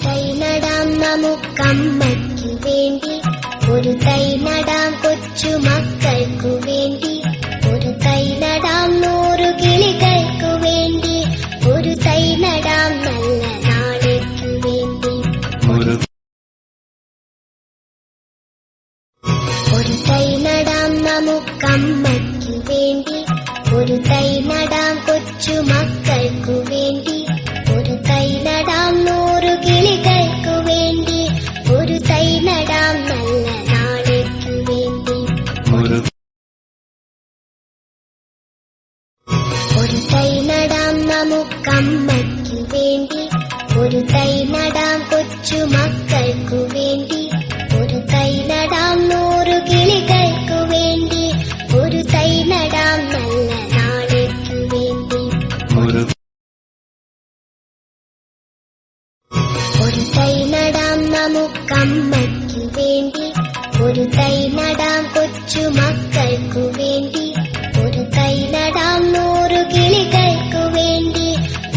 തൈ നടാം നമുക്കമ്മയ്ക്കു വേണ്ടി, ഒരു തൈ നടാം കൊച്ചു മക്കൾക്കു വേണ്ടി, ഒരു തൈ നടാം 100 കിളികൾക്കു വേണ്ടി, ഒരു തൈ നടാം നല്ല നാളേക്കു വേണ്ടി. ഒരു തൈ നടാം നമുക്കമ്മയ്ക്കു വേണ്ടി, ഒരു തൈ നടാം കൊച്ചു മക്കൾക്കു വേണ്ടി, ഒരു തൈ നടാം 100 കിളികൾക്കു വേണ്ടി, ഒരു തൈ നടാം നല്ല നാളേക്കു വേണ്ടി. ഒരു തൈ നടാം നമുക്കമ്മയ്ക്കു വേണ്ടി, ഒരു തൈ നടാം കൊച്ചു മക്കൾക്കു വേണ്ടി, ഒരു തൈ നടാം 100 കിളികൾക്കു വേണ്ടി, ഒരു തൈ നടാം നല്ല നാളേക്കു വേണ്ടി. ഒരു തൈ നടാം നമുക്കമ്മയ്ക്കു വേണ്ടി, ഒരു തൈ നടാം കൊച്ചു മക്കൾക്കു വേണ്ടി, ഒരു തൈ നടാം 100 കിളികൾക്കു വേണ്ടി,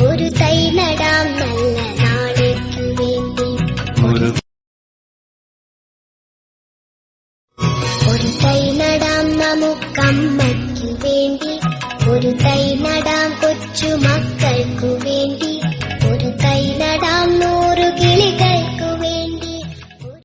ഒരു തൈ നടാം നല്ല നാളേക്കു വേണ്ടി. ഒരു തൈ നടാം നമുക്കമ്മയ്ക്കു വേണ്ടി, ഒരു തൈ നടാം കൊച്ചു മക്കൾക്കു വേണ്ടി,